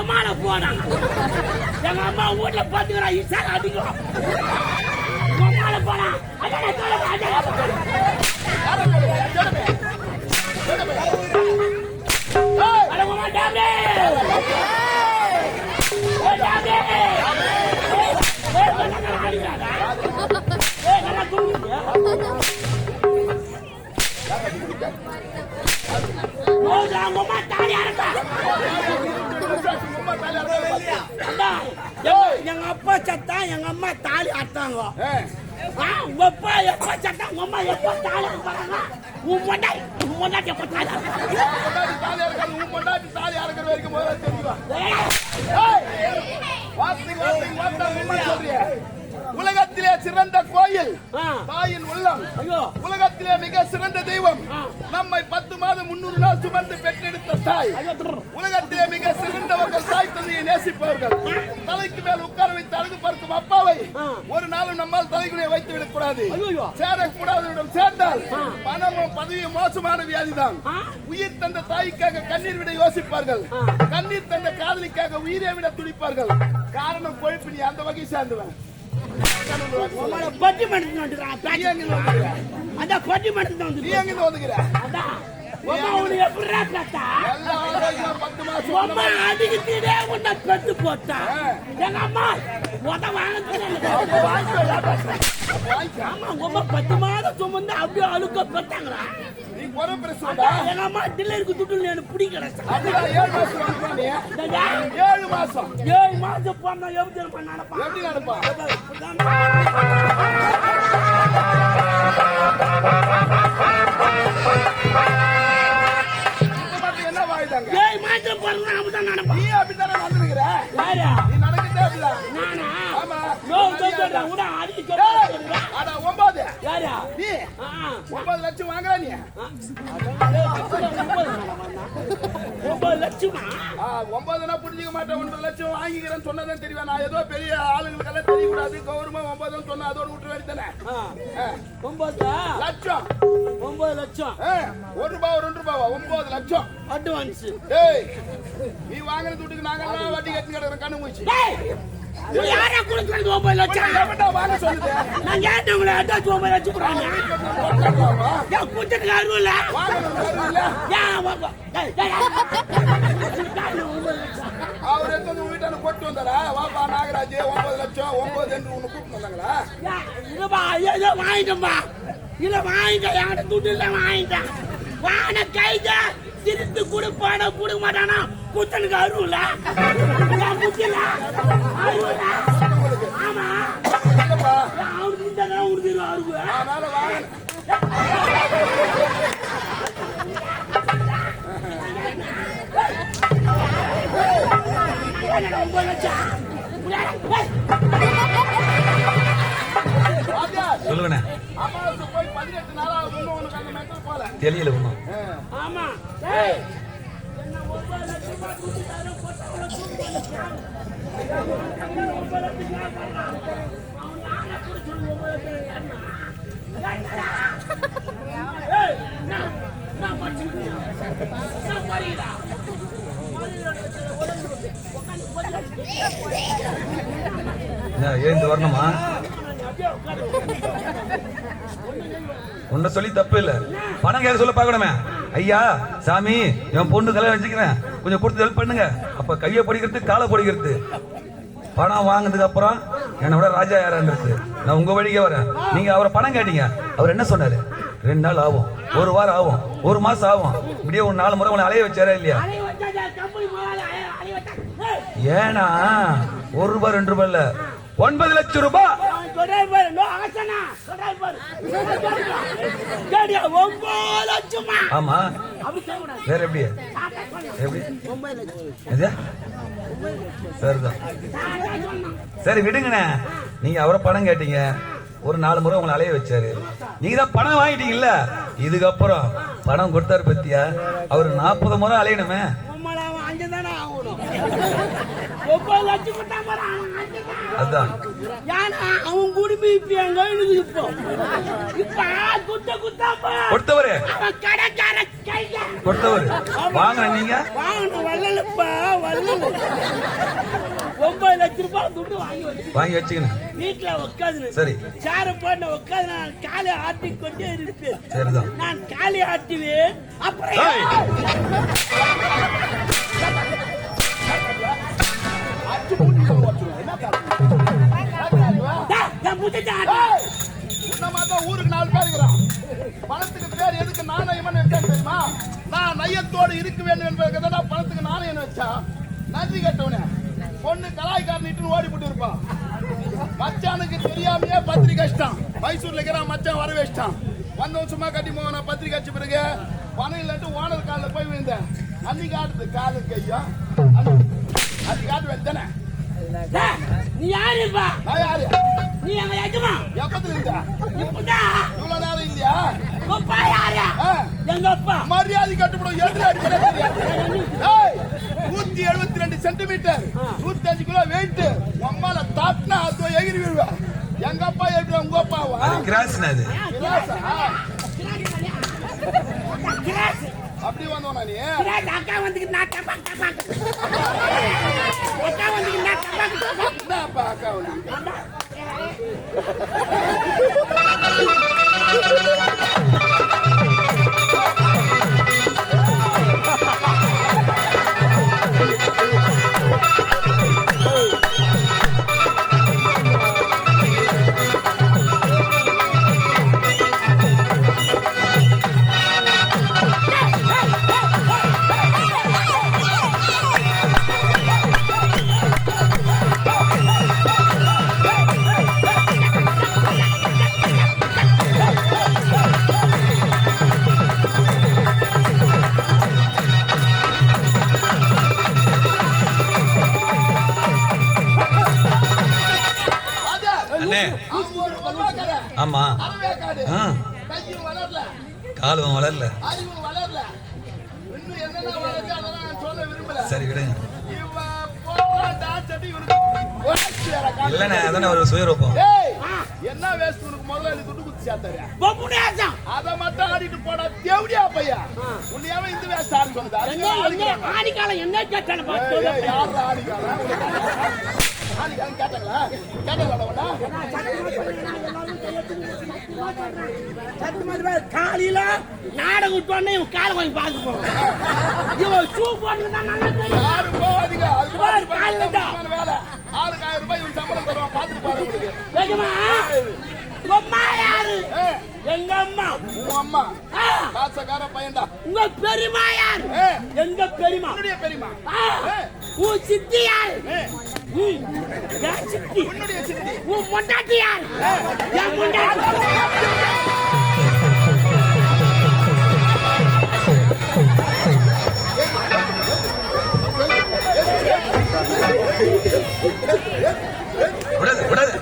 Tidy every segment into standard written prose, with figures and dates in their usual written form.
அம்மால போனாங்க. எங்க அம்மா வீட்டுல பாத்துக்கிறா இசால அடிக்கும். அம்மால போனா எங்க அப்பா சத்தா எங்க அம்மா தாலி அத்தாங்க. உங்க அப்பா எப்ப சத்தா உங்க அம்மா எப்ப தாலி அறுப்பாங்க? உன் முன்னாடி எப்ப தாலி உலகத்திலே சிறந்த கோயில் தாயின் உள்ளம். உலகத்திலே மிக சிறந்த தெய்வம் நம்மை 10 மாதம் 300 நாள் சுமந்து பெற்றெடுத்த தாய். உலகத்திலே மிக சிறந்தவர்கள் தாய் தந்தையை நேசிப்பவர்கள். தலைக்கு மேல் உட்கார வைத்து அழகு பார்க்கும் அப்பாவை ஒரு நாளும் நம்மால் தலைக்குள்ளே வைத்து விடக் கூடாது. சேரக்கூடாதவரிடம் சேர்ந்தால் பணமும் பதவியும் மோசமான வியாதிதான். உயிர் தந்த தாய்க்காக கண்ணீர் விட யோசிப்பார்கள். கண்ணீர் தந்த காதலிக்காக உயிரை விட துடிப்பார்கள். காரணம் கொழுப்பு. நீ அந்த வகை சேர்ந்தவன். பட்டிமன்றத்தில் அந்த பட்டிமன்றத்தில் வந்து நீ எங்க வந்துக்கிற? அடிக்கிட்டே உன்னை பெத்து போட்டா எங்க அம்மா ஆமா 10 மாதம் சுமந்து அப்படியே அழுக்க பெத்தாங்களா? எங்க அம்மா டில்லருக்கு துட்டு எனக்கு பிடிக்கல. 7 மாசம் போனா எப்படி நடப்பா? லட்சம் வாங்குறா நீ? 9 லட்சமா? 9 புரிஞ்சுக்க மாட்டேன். 1 லட்சம் வாங்கிக்கிறேன்னு சொன்னதான் தெரியும். நான் ஏதோ பெரிய ஆளுங்களுக்கெல்லாம் தெரியக்கூடாது. கௌரவமா 9 சொன்னா அதோட விட்டு வேண்டித்தானே. 9 லட்சம் 1 ரூபாய் 2 ரூபாவா? 9 லட்சம் அட்வான்ஸ். நீ வாங்கின துட்டுக்கு நாங்கெல்லாம் வட்டி கட்டி கிடக்குற கண்ணு மூச்சு. யாரா கொடுக்குறது 9 லட்சம்? வாங்க சொல்லுது. நான் கேட்டு உங்களை அட்வான்ஸ் 9 லட்சம் கொடுறாங்க. கூட்டத்துக்கு அருவில்ல அவர் எத்தனை வீட்டான போட்டு வந்தாரா? வாப்பா நாகராஜ் 9 லட்சம் 9 என்று ஒண்ணு கூப்பிட்டு வந்தாங்களா? வாங்கிட்டோம்பா. இல்ல வாங்கிட்டேன். என்கிட்ட துட்டு இல்ல வாங்கிட்டேன். வான கைத திருத்து கொடுப்பான கொடுக்க மாட்டானா? கூட்டனுக்கு அருவில்ல ஆமா அவருக்கு அருவு. சொல்லுங்கண்ணே. போய் 18 நாளாவது உனக்கு அந்த மெட்டல் போல தெரியல ஒண்ணும். ஆமா எழுந்து வரணுமா? உன்ன சொல்லி தப்பு இல்ல. பணம் கேட்க சொல்ல பாக்கணுமே. ஐயா சாமி என் பொண்ணு கல்யாணம் வச்சுக்கிறேன், கொஞ்சம் கொடுத்து ஹெல்ப் பண்ணுங்க. அப்ப கையை படிக்கிறது காலை படிக்கிறது. பணம் வாங்கினதுக்கு அப்புறம் என்னை விட ராஜா யாரான்னு நான் உங்க வழிக்கே வரேன். நீங்க அவரை பணம் கேட்டீங்க. அவர் என்ன சொன்னாரு? 2 நாள் ஆகும், 1 வாரம் ஆகும், 1 மாசம் ஆகும். இப்படியே ஒரு 4 முறை உன்னை அலைய வச்சாரா இல்லையா? ஏன்னா 1 ரூபாய் 2 ரூபாய் இல்ல 9 லட்சம் ரூபாய். ஆமா வேற எப்படி எப்படி சரிதான். சரி விடுங்கண்ணே. நீங்க அவரை பணம் கேட்டீங்க, ஒரு 4 முறை உங்களை அலைய வச்சாரு. நீங்க தான் பணம் வாங்கிட்டீங்கல்ல, இதுக்கப்புறம் பணம் கொடுத்தாரு பத்தியா? அவரு 40 முறை அலையணுமே. அம்மாடா அவன் அங்கதானே ஆகணும் 9 லட்சம் கொடுத்தா பாரு அவன் அங்கதான். அதான் ஏன்னா அவன் குடும்பம் இப்ப எங்க இப்போ குத்தா கொடுத்தவரு அவன் கடைக்கார கையா கொடுத்தவரு வாங்கின நீங்க வாங்கணும் வள்ளலப்பா வள்ளல் 9 லட்சம் ரூபாய் துட்டு வாங்கி வச்சுக்கணும் வீட்டுல உட்காந்து சரி சேர போட்டு உட்காந்து நான் காலை ஆட்டி கொண்டே இருப்பேன். சரிதான் நான் காலை ஆட்டுவேன் அப்புறம் ஊருக்கு 4 பேர் இருக்கிறான். பணத்துக்கு பேர் எதுக்கு நாணயம் வச்சேன் தெரியுமா? நான் நயத்தோடு இருக்க வேண்டும் என்பதற்காக பணத்துக்கு நாணயம் வச்சா நன்றி கட்டவனே பொண்ணு கலாய்காரனிட்டு ஓடி போட்டு இருப்பான். மச்சானுக்கு தெரியாமையே பத்திரிக்கை அடிச்சிட்டான். மைசூர்ல இருக்கிற மச்சான் வர வச்சிட்டான். வந்தவன் சும்மா கட்டி போன பத்திரிக்கை அடிச்ச பிறகு பணம் இல்லட்டு ஓனர் காலில் போய் விழுந்தேன். அன்னைக்கு ஆட்டுது காலு கையா அன்னைக்கு ஆட்டு வேண்டானே. நீ யாருப்பா? நான் யாரு? நீ எங்க எஜமா? எப்பத்துல இருந்த? இப்பதான். இவ்வளவு நேரம் இல்லையா? அப்பா யாரு? எங்க அப்பா. மரியாதை கட்டுப்படும் எதிரி அடிக்கிறது. 172 சென்டிமீட்டர் 105 கிலோ வெயிட். அம்மால தாட்னா அது எகிரி விழுவா. எங்க அப்பா எப்படி உங்க அப்பாவா? அது கிராஸ்னா அது. கிராஸ். அப்படி வந்தோனா நீ? கிராஸ் அக்கா வந்துக்கு நான் டபாக் டபாக். அக்கா வந்துக்கு நான் டபாக் டபாக். என்ன அப்பா அக்கா வந்து? ஆமா காலம் வளரல. சரி விடுங்க. இல்லண்ணே அதானே ஒரு சுயரூபம். என்ன வேஸ்ட் உனக்கு முதல்ல நீ துட்டு குத்தி சேர்த்தாரு அதை மட்டும் ஆடிட்டு போடா தேவடியா பையா உன்னையாவே இந்த வேஸ்ட் ஆடி சொன்னது ஆடிக்காலம் என்ன கேட்டாலும் யார் ஆடிக்காலம் கேட்டாங்களா காலையில நாடகம் விட்டோன்னே இவன் காலை கொஞ்சம் பார்த்து போவோம். இவன் ஷூ போட்டுதான் நல்லா தெரியும். யாரும் போவாதீங்க. வேலை 6000 ரூபாய் இவன் சம்பளம் தருவான். பார்த்துட்டு பாருங்க. அம்மா யாரு? எங்க அம்மா. உங்க அம்மா காசக்கார பையன்டா. உங்க பெரியமா யாரு? எங்க பெரியமா. உன்னுடைய பெரியமா. உன் சித்தி யாரு? என் சித்தி. உன்னுடைய சித்தி. உன் பொண்டாட்டி யாரு? என் பொண்டாட்டி. விடாது விடாது.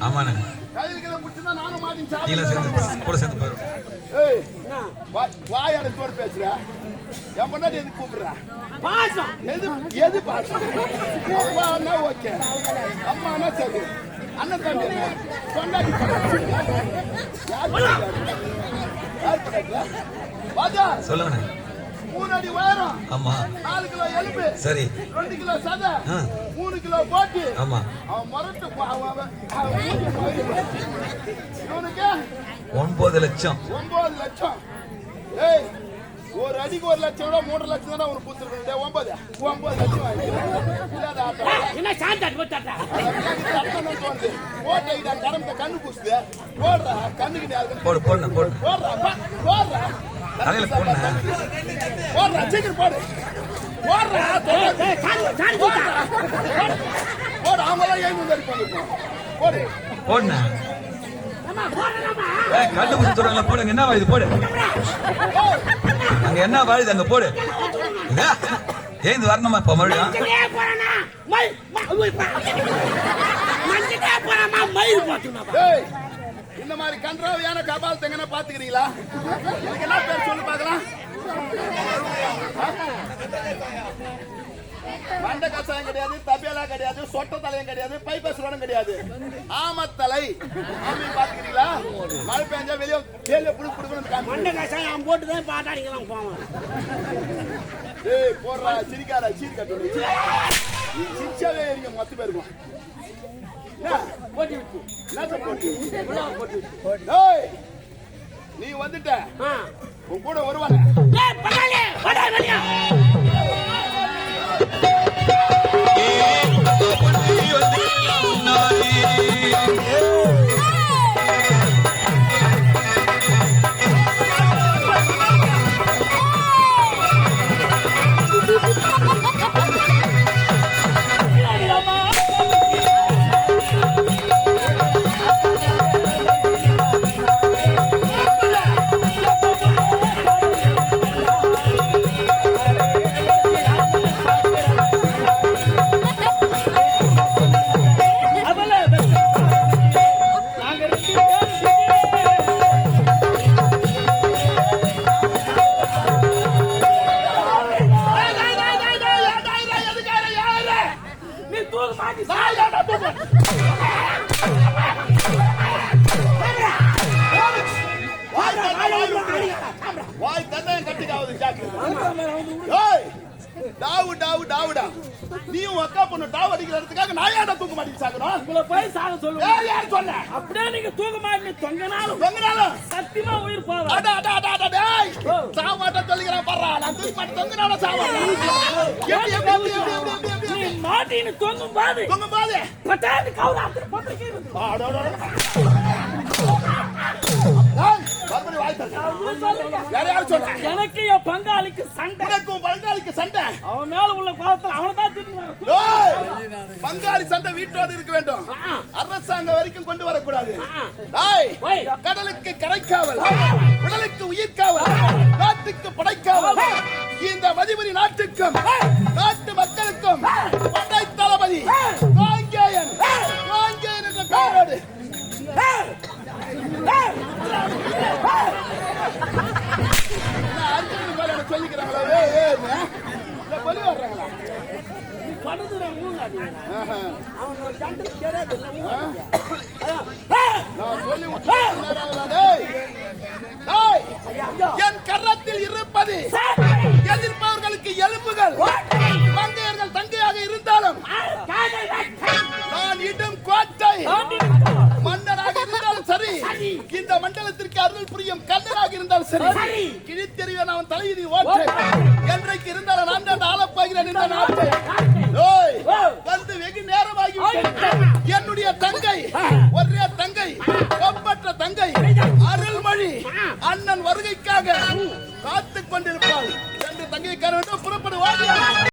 ஆமாண்ணே கூட சேர்ந்து போயிடும். வாய் அடைச்சோடு பேசுற என் பொண்டாட்டி எதுக்கு கூப்பிடுற? பாசம். எது பாசம்? அப்பான்னா ஓகே, அம்மானா சரி, அண்ணன் தம்பி கொண்டாடி சொல்லுங்க. 3 அடி உயரம், ஆமா, 4 கிலோ எலும்பு, சரி, 2 கிலோ சதை, 3 கிலோ போட்டு, ஆமா, அவன் மரட்டு இவனுக்கு 9 லட்சம். 9 லட்சம். ஏய், ஒரு அடிக்கு 1 லட்சம் விட 3 லட்சம் தானே அவனுக்கு கொடுத்துருக்கு. 9 லட்சம் என்ன சாந்தாடி போட்டாட்டா போட்டா கரம்ப கண்ணு பூசுது. போடுறா கண்ணுக்கு போடு போடு போடு போடுறா போடுறா தலையில போடுற போடுறா சீக்கிரம் போடு போடுறா போடு. அவங்களாம் எழுந்து இருப்பாங்க. போடு போடுண்ணா. கண்டு குச்சி சொல்றாங்களா? போடுங்க. என்ன வாயுது? போடு. அங்க என்ன வாயுது? அங்க போடு. ஏந்து வரணுமா இப்ப மறுபடியும்? இந்த மாதிரி கன்றாவியான கபால் தெங்கன பாத்துக்கிறீங்களா? எனக்கு என்ன பேர் சொல்லி பாக்கலாம்? மண்ட கசாயம் கிடையாது, தபியலா கிடையாது, சொட்ட தலையும் கிடையாது, பைப்பஸ் ரோடும் கிடையாது, ஆமத்தலை. பாத்துக்கிறீங்களா? மழை பெஞ்சா வெளியே வெளியே புடி புடுக்கணும். மண்ட கசாயம் போட்டுதான் பாட்டாடிக்கலாம் போவான். ஏய் போடுறா, சிரிக்காரா, சீரி கட்டு சிரிச்சாவே இருங்க மொத்த பேருக்கும். நீ வந்துட்ட, உன் கூட வருவாங்க. வாய் தந்தையும் கட்டிக்காவது டாவு டாவு டாவுடா. நீயும் அக்கா பொண்ணு டாவு அடிக்கிறதுக்காக நான் ஏன்டா தூக்க மாட்டேங்க சாகணும்? உங்களை போய் சாக சொல்லுங்க. யார் சொன்ன? அப்படியே நீங்க தூக்க மாட்டீங்க. தொங்கினாலும் சத்தியமா உயிர் போகும். சாக மாட்டேன் சொல்லிக்கிறேன் பாரு. நான் தூக்க மாட்டேன், தொங்கினாலும் சாவாங்க. மாட்டின்னு தொங்கும் பாது பட்டாண்டு கவுராத்து பத்திரிக்கை எனக்கு என் பங்காளிக்கு சண்டை. பங்காளிக்கு சண்டை. அவன் மேல உள்ள கோபத்தில் அவனைதான் திரும்ப. பங்காளி சண்டை வீட்டோடு இருக்க வேண்டும். அரசாங்கம் வரைக்கும் கொண்டு வரக்கூடாது. கடலுக்கு கரைக்காவல், உடலுக்கு உயிர்காவல், நாட்டுக்கு படைக்காவல். இந்த மதிபதி நாட்டுக்கும் நாட்டு மக்களுக்கும் படை தளபதி காங்கேயன் என்ற பெயரோடு சொல்லிக்கிறாங்களா? பலி வர்றாங்களா? என் கரத்தில் இருப்பது எதிர்ப்பவர்களுக்கு எலும்புகள். மங்கையர்கள் தங்கையாக இருந்தாலும் நான் இடும் கோட்டை. மன்னராக இருந்தாலும் சரி, இந்த மண்டலத்திற்கு அருள் புரியும் கண்ணனாக இருந்தாலும் சரி, கிழித்தெறிவன் அவன் தலைவிதி ஓட்டு. என்றைக்கு இருந்தாலும் நான் தான் ஆளப்பாகிறேன் இந்த நாட்டை. வந்து வெகு நேரமாகி என்னுடைய தங்கை, ஒரே தங்கை, ஒப்பற்ற தங்கை அருள்மொழி அண்ணன் வருகைக்காக காத்துக் கொண்டிருப்பார்.